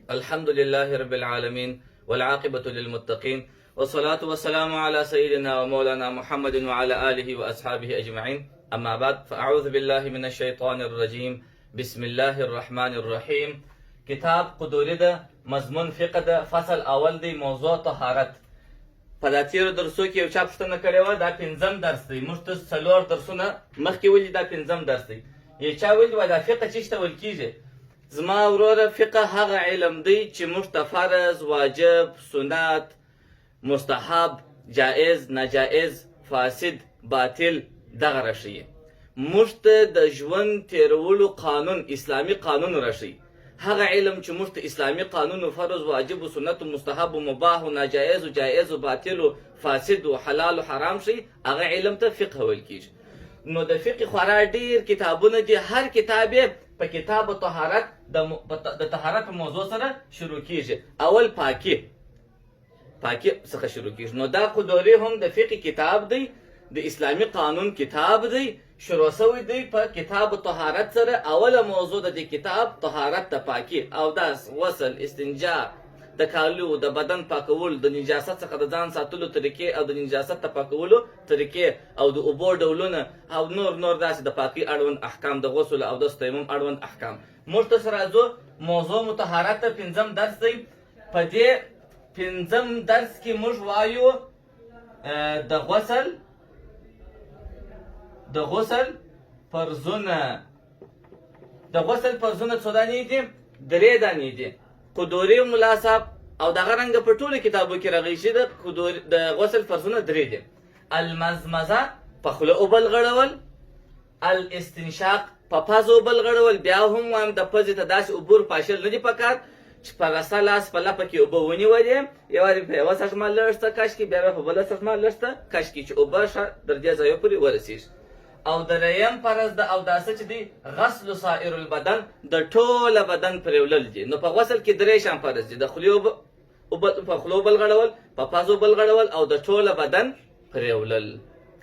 الحمد لله رب العالمين والعاقبة للمتقين والصلاة والسلام على سيدنا ومولانا محمد وعلى آله وأصحابه أجمعين. أما بعد، فأعوذ بالله من الشيطان الرجيم. بسم الله الرحمن الرحيم. کتاب قدوری ده، مضمون فقه ده، فصل اول دی، موضوع طهارت. په دا تیرو درسو کې یو چا پوښتنه کړې وه، دا پنځم درس دی. موږ ته څلور درسونه مخکې ولي دا پنځم درس دی. یو چا ویلي وه دا فقه چی ته ویل کېږي. زما وروره، فقه هغه علم دی چې موږ ته فرض، واجب، سنت، مستحب، جائز، ناجائز، فاسد، باطل دغه راښیي. موږ ته د ژوند تیرولو قانون، اسلامي قانون راښیي. هغه علم چې موږ ته اسلامي قانون و فرض و واجب و سنت و مستحب و مباح و ناجائز و جائز و باطل و فاسد و حلال و حرام شي، هغه علم ته فقه ویل کېږي. نو د فقه خورا ډېر کتابونه دي. هر کتاب یې په کتاب طهارت د طهارت په موضوع سره شروع کېږي. اول پاکي څخه شروع کېږي. نو دا قدوري هم د فقه کتاب دی، د اسلامي قانون کتاب دی. شروع شوی دی په کتاب طهارت سره. اوله موضوع د دې کتاب طهارت ته پاکي، اودس، غسل، استنجا، د کالو د بدن پاکول، د نجاست څخه د ځان ساتلو طریقې او د نجاست ته پاکولو طریقې او د اوبو ډولونه او نور داسې د پاکي اړوند احکام، د غسل او د تیمم اړوند احکام. موږ ته سره راځو موضوع مطهرت ته. پنځم درس دی. په دې پنځم درس کې موږ وایو د غسل فرضونه. د غسل فرضونه څو دانې دي؟ 3 دانې دي. قدوري ملا صاحب او دغه رنګه په ټولو کتابو کې راغلي چې د غسل فرضونه 3 دي. المزمزه په خوله اوبه لغړول، الاستنشاق په پزه اوبه لغړول. بیا هم وایم د پزې ته داسې اوبه پاشل نه دي پکار چې په رسه لاس په لپه کې اوبه ونیولې، یوازې په یوه سږمه لږ څه کش کړي، بیا په بله سږمه لږ څه کش کړي چې اوبه ښه تر دې ځایه پورې ورسېږي. او دریم فرض د اوداسه چې دی غسل سائر البدن، د ټوله بدن پرېولل دي. نو په غسل کې 3 شان فرض دي: د خولې په خولو اوبه لغړول، په پزو اوبه لغړول او د ټوله بدن پرېولل.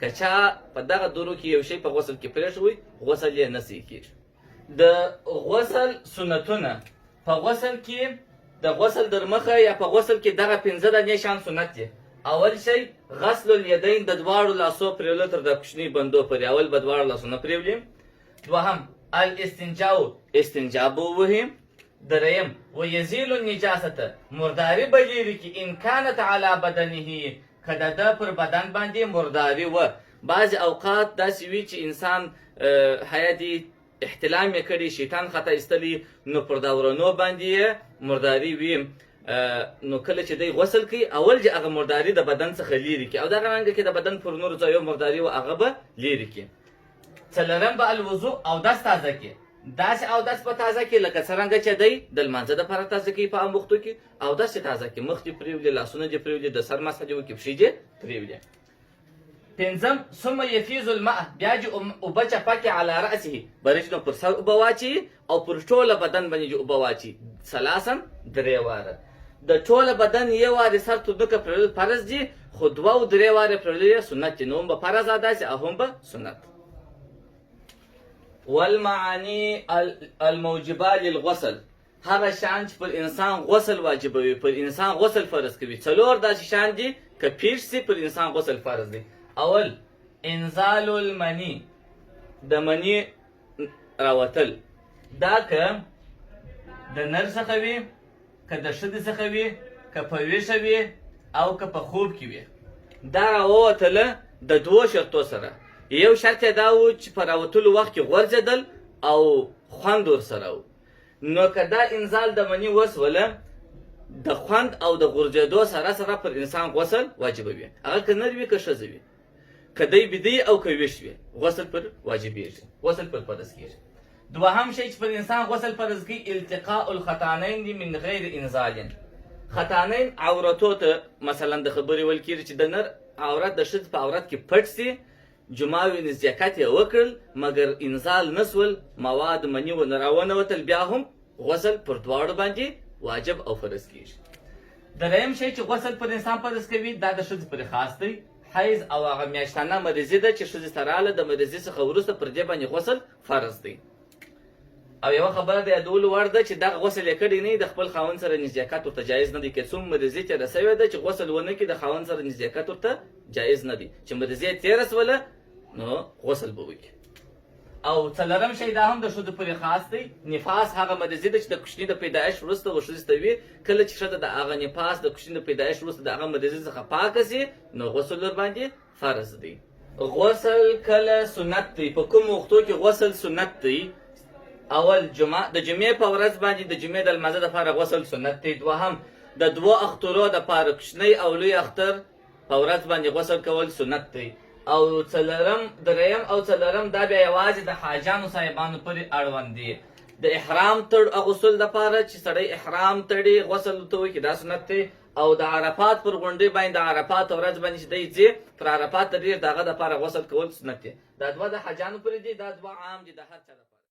که چا په دغه درو کې یو شی په غسل کې پرېښوي، غسل یې نه صحیح کېږي. د غسل سنتونه په غسل کې، د غسل در مخه یا په غسل کې دغه 5 دانې شان سنت دي. اول شی غسل الیدین، د دواړو لاسو پرېولل تر د کوچني بندو پورې. اول به دواړو لاسونه پرېولي. دوهم الاستنجاء، استنجا به ووهي. دریم ویزیل النجاسة، مرداري به لرې کړي. ان کانت علی بدنه، که د ده پر بدن باندې مرداري وه. بعضې اوقات داسې وي چې انسان حیاتي احتلام یې کړي، شیطان خطا ایستلی، نو پر دورانو باندې یې مرداري وي. نو کله چې دی غسل کوي، اول چې هغه مرداري د بدن څخه لرې کړي، او دغه رنګه کې د بدن پر نورو ځایو مرداري و هغه به لرې کړي. څلورم به الوضوء، اودس تازه کړي. داسې اودس به تازه کړي لکه څرنګه چې دی د لمانځه دپاره تازه کوي په عام وختو کې. اودس یې تازه کړي، مخ دې پرېولي، لاسونه دې پرېولي، د سر مسح دې وکړي، پښې دې پرېولي. پنځم ثم یفیض الماء، بیا چې اوبه چپه کړي علی رأسه، برش نو پر سر اوبه واچوي او پر ټوله بدن باندې چې اوبه واچوي. ثلاثا 3 واره. د ټوله بدن یو وارې سر تودوکه پرېولل فرض دي، خو 2 او 3 وارې پرېولل یې سنت دي. نو هم به فرض ادا شي او هم به سنت. والمعانی الموجبه للغسل، هغه شان چې پر انسان غسل واجبوي، پر انسان غسل فرض کوي. 4 داسې شان دي که پیښ سي پر انسان غسل فرض دی. اول انزال المنی، د منی راوتل. دا که د نر څخه وي، که د ښځې څخه وي، که په ویښه وي او که په خوب کې وي. دا راووتله د 2 شرطو سره. یو شرط یې دا و چې په راوتلو وخت کې غورځېدل او خوند ورسره و. نو که دا انزال د مني وسوله، د خوند او د غورځېدو سره پر انسان غسل واجبوي. هغه که نر وي که ښځه وي، که دی بیدی او که ویښ وي، غسل پر واجبېږي، غسل پر فرض کېږي. دوهم شی چې پر انسان غسل فرض کوي التقاء الختانین دي من غیر انزال. ختانین عورتو ته مثلا د خبرې ویل کېږي چې د نر عورت د ښځې په عورت کې پټ سي، جماع نزدېکت یې وکړل مګر انزال نسول، مواد مني ونه راونوتل، بیا هم غسل پر دواړو باندې واجب او فرض کېږي. دریم شی چې غسل پر انسان فرض کوي دا د ښځې پرې خاص دی. حیض او هغه میاشتانه مریضي ده چې ښځې ته راغله، د مریضي څخه وروسته پر دې باندې غسل فرض دی. او یوه خبره د یادولو وړ ده چې دغه غسل یې کړی نه د خپل خاوند سره نزدېکت ورته جایز نه دی که څوم مریضي تېره سوې ده چې غسل ونه کړي د خاوند سره نزدېکت ورته جایز نه دی چې مریضي یې تېره سوله نو غسل به وکړي او څلورم شی دا هم د ښځو پورې خاص دی نفاس هغه مریضي ده چې د کوچني د پیدایش وروسته ښځې ته وي کله چې ښځه د هغه نفاس د کوچني د پیدایش وروسته د هغه مریضي څخه پاکه سي نو غسل ورباندې فرض دی غسل کله سنت دی په کوم وختو کې غسل سنت دی اول جمعه د جمعې په ورځ باندې د جمعې د لمانځه دپاره غسل سنت دی دوهم د دوو اخترو دپاره کوچنی او لوی اختر په ورځ باندې غسل کول سنت دی او دریم او څلورم دا بیا یوازې د حاجانو صاحبانو پورې اړوند دي د احرام غسل دپاره چې سړی احرام تړي غسل ورته وکړي دا سنت دی او د عرفات پر غونډۍ باندې د عرفات ورځ باندې چې دی ځي تر عرفات ته ډېر د هغه دپاره غسل کول سنت دی دا دوه د حاجانو پورې دي دا دوه عام دي د هر چا